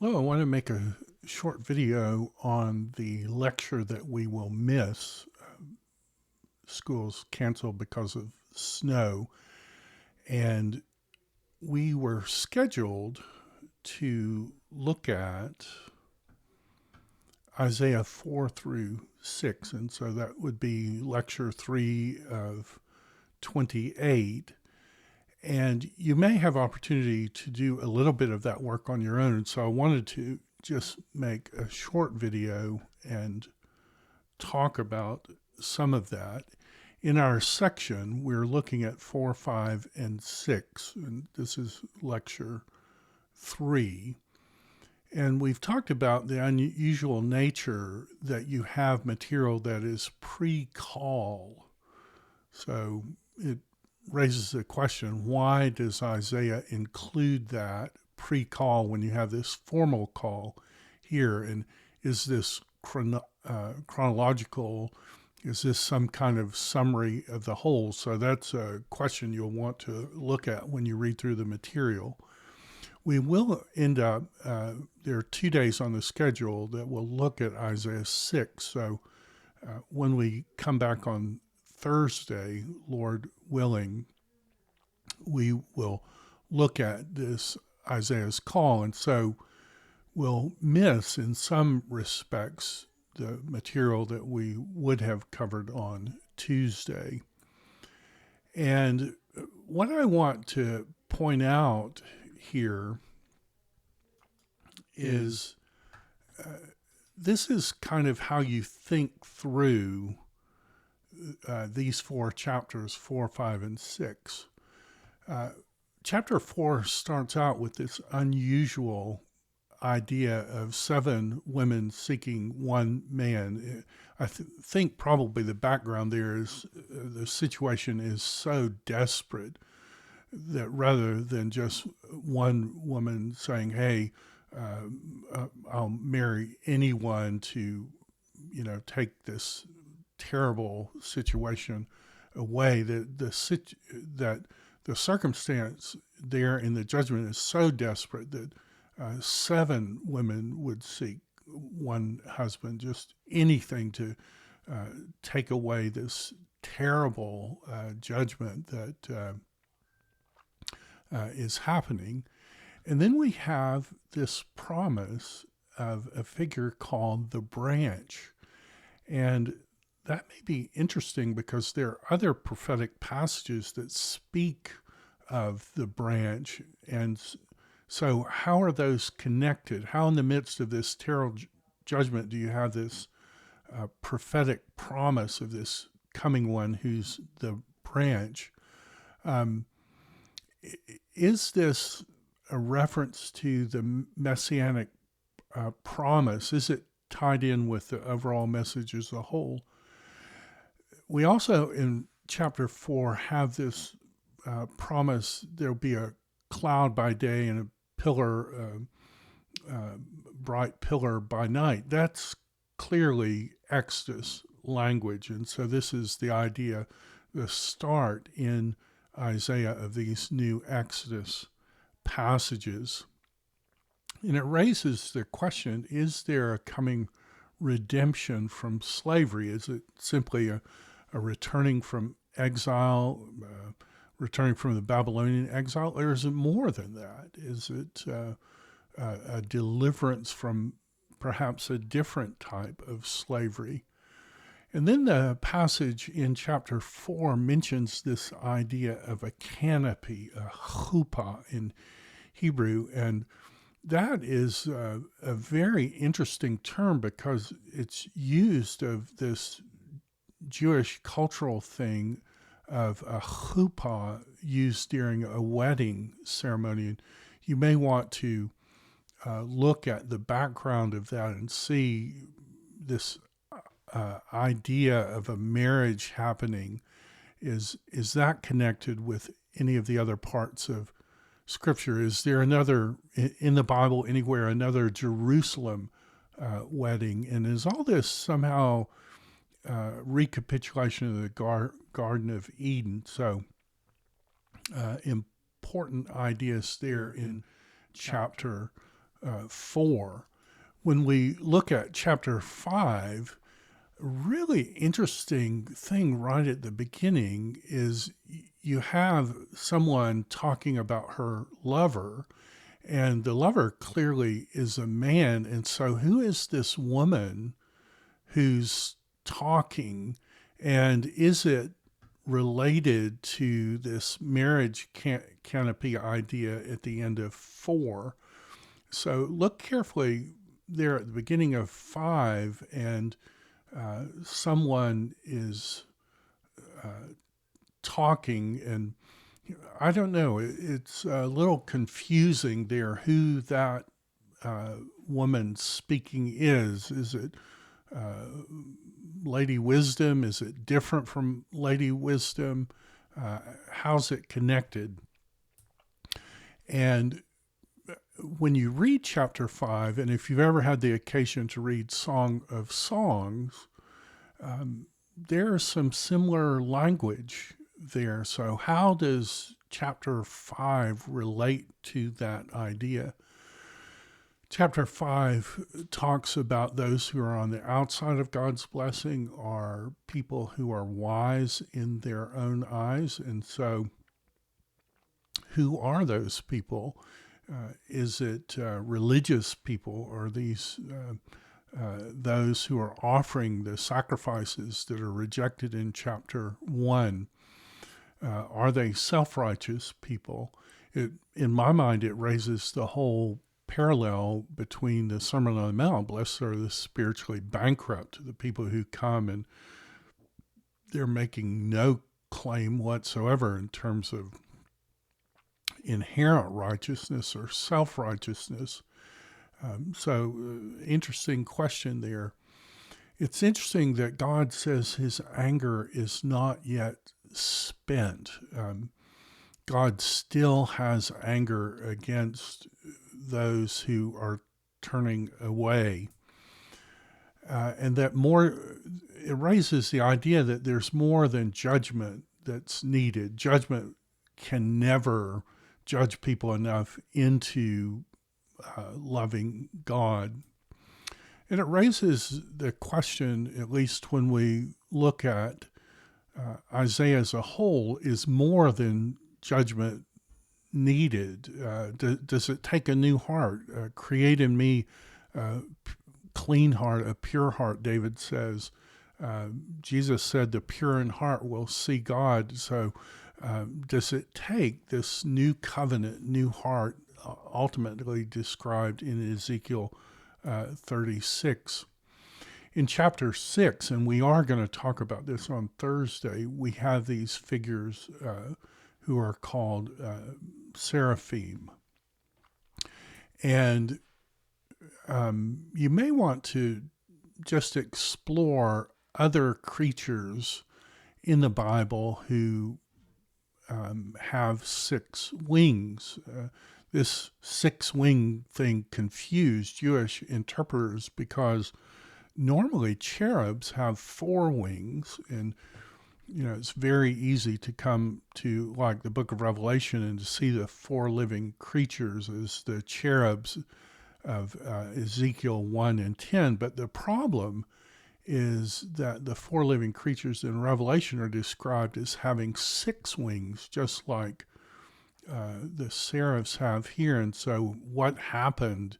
Well, I want to make a short video on the lecture that we will miss. School's canceled because of snow, and we were scheduled to look at Isaiah 4 through 6, and so that would be lecture 3 of 28. And you may have opportunity to do a little bit of that work on your own. So I wanted to just make a short video and talk about some of that. In our section, we're looking at 4, 5, and 6, and this is lecture 3. And we've talked about the unusual nature that you have material that is pre-call. So it raises the question, why does Isaiah include that pre-call when you have this formal call here? And is this chronological? Is this some kind of summary of the whole? So that's a question you'll want to look at when you read through the material. We will end up, there are 2 days on the schedule that we'll look at Isaiah 6. So when we come back on Thursday, Lord willing, we will look at this Isaiah's call. And so we'll miss, in some respects, the material that we would have covered on Tuesday. And what I want to point out here is this is kind of how you think through these 4 chapters, 4, 5, and 6. Chapter 4 starts out with this unusual idea of 7 women seeking 1 man. I think probably the background there is the situation is so desperate that rather than just one woman saying, hey, I'll marry anyone to, take this terrible situation away, that the circumstance there in the judgment is so desperate that 7 women would seek 1 husband, just anything to take away this terrible judgment that is happening. And then we have this promise of a figure called the branch. And that may be interesting because there are other prophetic passages that speak of the branch. And so how are those connected? How in the midst of this terrible judgment do you have this prophetic promise of this coming one who's the branch? Is this a reference to the messianic promise? Is it tied in with the overall message as a whole? We also, in chapter 4, have this promise there'll be a cloud by day and a pillar, bright pillar by night. That's clearly Exodus language. And so this is the idea, the start in Isaiah of these new Exodus passages. And it raises the question, is there a coming redemption from slavery? Is it simply a returning from exile, returning from the Babylonian exile, or is it more than that? Is it a deliverance from perhaps a different type of slavery? And then the passage in chapter 4 mentions this idea of a canopy, a chuppah in Hebrew, and that is a very interesting term because it's used of this Jewish cultural thing of a chuppah used during a wedding ceremony. And you may want to look at the background of that and see this idea of a marriage happening. Is that connected with any of the other parts of Scripture? Is there another, in the Bible anywhere, another Jerusalem wedding? And is all this somehow recapitulation of the Garden of Eden? So important ideas there in chapter 4. When we look at chapter 5, a really interesting thing right at the beginning is you have someone talking about her lover, and the lover clearly is a man. And so, who is this woman who's talking? And is it related to this marriage canopy idea at the end of 4? So, look carefully there at the beginning of 5, and someone is talking, and I don't know, it's a little confusing there who that woman speaking is. Is it Lady Wisdom? Is it different from Lady Wisdom? How's it connected? And when you read chapter 5, and if you've ever had the occasion to read Song of Songs, there's some similar language there. So how does chapter 5 relate to that idea? Chapter 5 talks about those who are on the outside of God's blessing are people who are wise in their own eyes. And so who are those people? Is it religious people, or these those who are offering the sacrifices that are rejected in chapter 1? Are they self-righteous people? In my mind, it raises the whole parallel between the Sermon on the Mount, blessed are the spiritually bankrupt, the people who come and they're making no claim whatsoever in terms of inherent righteousness or self-righteousness. Interesting question there. It's interesting that God says his anger is not yet spent. God still has anger against those who are turning away. And that it raises the idea that there's more than judgment that's needed. Judgment can never judge people enough into loving God. And it raises the question, at least when we look at Isaiah as a whole, is more than judgment needed? Does it take a new heart? Create in me a clean heart, a pure heart, David says. Jesus said the pure in heart will see God. So does it take this new covenant, new heart, ultimately described in Ezekiel 36? In chapter 6, and we are going to talk about this on Thursday, we have these figures who are called seraphim. And you may want to just explore other creatures in the Bible who have 6 wings. This 6-wing thing confused Jewish interpreters because normally cherubs have 4 wings, and it's very easy to come to like the book of Revelation and to see the 4 living creatures as the cherubs of Ezekiel 1 and 10. But the problem is that the 4 living creatures in Revelation are described as having 6 wings, just like the seraphs have here. And so what happened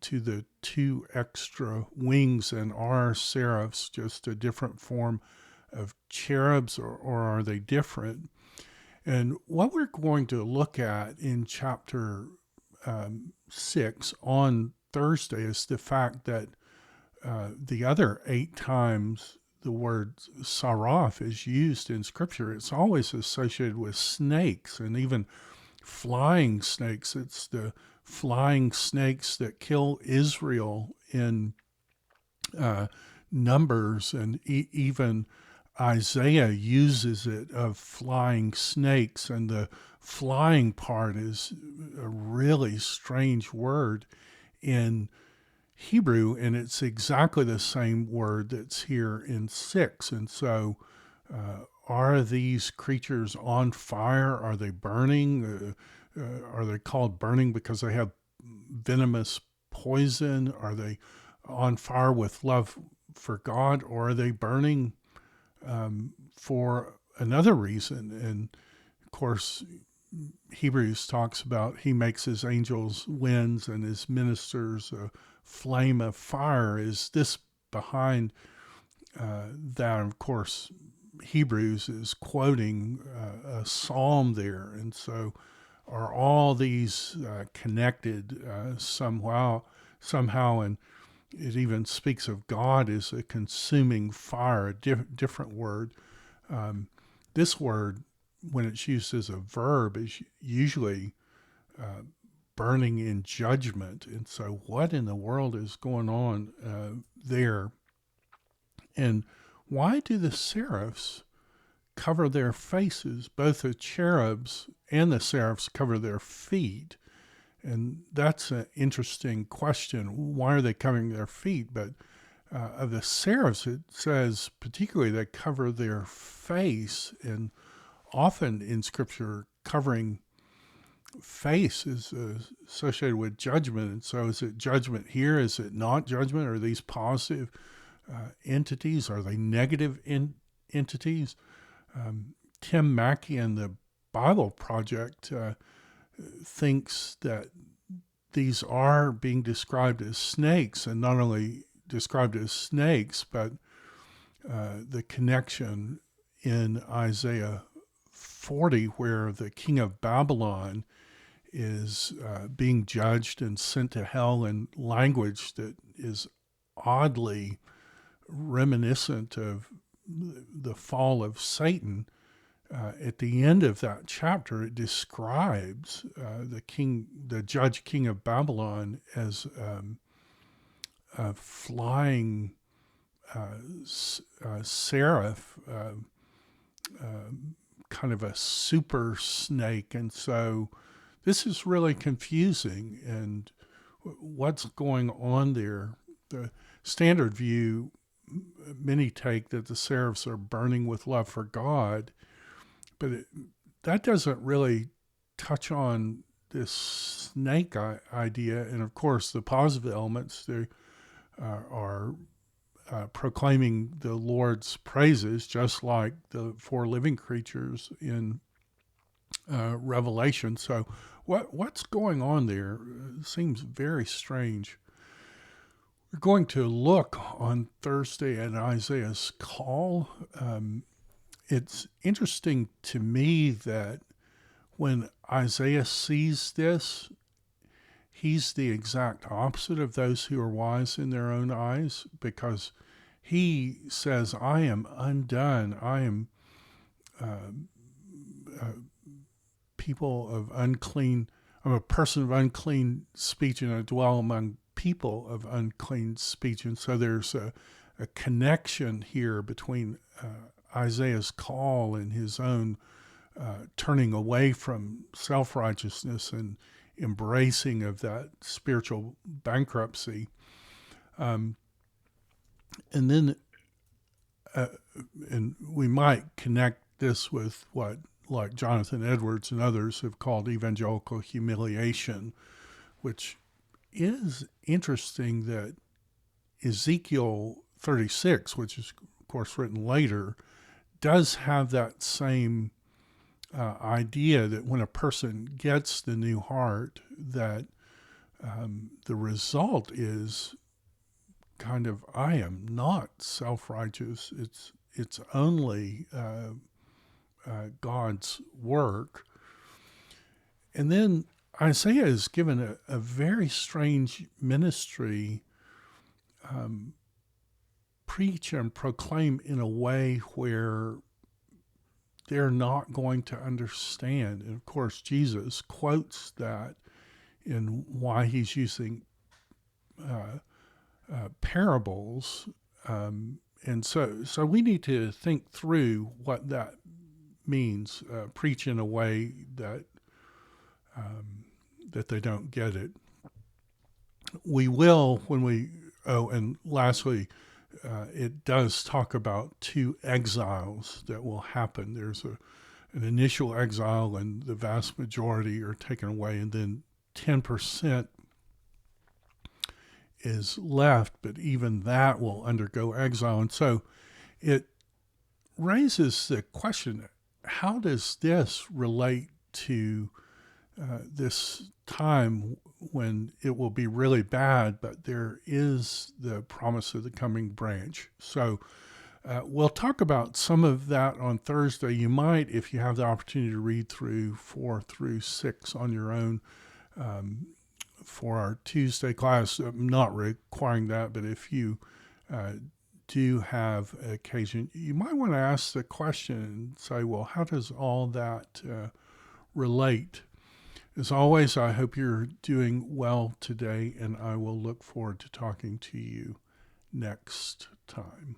to the 2 extra wings, and are seraphs just a different form of cherubs, or are they different? And what we're going to look at in chapter 6 on Thursday is the fact that the other 8 times the word saraf is used in Scripture, it's always associated with snakes, and even flying snakes. It's the flying snakes that kill Israel in Numbers, and even Isaiah uses it of flying snakes, and the flying part is a really strange word in Hebrew, and it's exactly the same word that's here in 6. And so are these creatures on fire? Are they burning? Are they called burning because they have venomous poison? Are they on fire with love for God, or are they burning for another reason? And of course, Hebrews talks about he makes his angels winds and his ministers a flame of fire. Is this behind that? Of course, Hebrews is quoting a psalm there, and so are all these connected somehow? And it even speaks of God as a consuming fire, a different word. This word, when it's used as a verb, is usually burning in judgment. And so what in the world is going on there? And why do the seraphs cover their faces? Both the cherubs and the seraphs cover their feet. And that's an interesting question. Why are they covering their feet? But of the seraphs, it says particularly they cover their face. And often in Scripture, covering face is associated with judgment. And so is it judgment here? Is it not judgment? Are these positive entities? Are they negative entities? Tim Mackey and the Bible Project thinks that these are being described as snakes, and not only described as snakes, but the connection in Isaiah 40, where the king of Babylon is being judged and sent to hell in language that is oddly reminiscent of the fall of Satan. At the end of that chapter, it describes the judge king of Babylon as a flying seraph, kind of a super snake. And so this is really confusing. And what's going on there? The standard view, many take that the seraphs are burning with love for God, but that doesn't really touch on this snake idea. And of course, the positive elements, they are proclaiming the Lord's praises, just like the four living creatures in Revelation. So what's going on there? It seems very strange. We're going to look on Thursday at Isaiah's call. It's interesting to me that when Isaiah sees this, he's the exact opposite of those who are wise in their own eyes, because he says, I am undone. I am people of unclean, I'm a person of unclean speech, and I dwell among people of unclean speech. And so there's a connection here between Isaiah's call and his own turning away from self-righteousness and embracing of that spiritual bankruptcy. And then and we might connect this with what, like Jonathan Edwards and others have called evangelical humiliation, which is interesting that Ezekiel 36, which is, of course, written later, does have that same idea that when a person gets the new heart, that the result is kind of, I am not self-righteous. It's only God's work. And then Isaiah is given a very strange ministry, preach and proclaim in a way where they're not going to understand. And of course, Jesus quotes that in why he's using parables. And so we need to think through what that means, preach in a way that that they don't get it. We will when we, and lastly, it does talk about two exiles that will happen. There's an initial exile, and the vast majority are taken away, and then 10% is left, but even that will undergo exile. And so it raises the question, how does this relate to this time when it will be really bad, but there is the promise of the coming branch? So we'll talk about some of that on Thursday. You might, if you have the opportunity to read through 4 through 6 on your own for our Tuesday class. I'm not requiring that, but if you do have occasion, you might want to ask the question and say, well, how does all that relate? As always, I hope you're doing well today, and I will look forward to talking to you next time.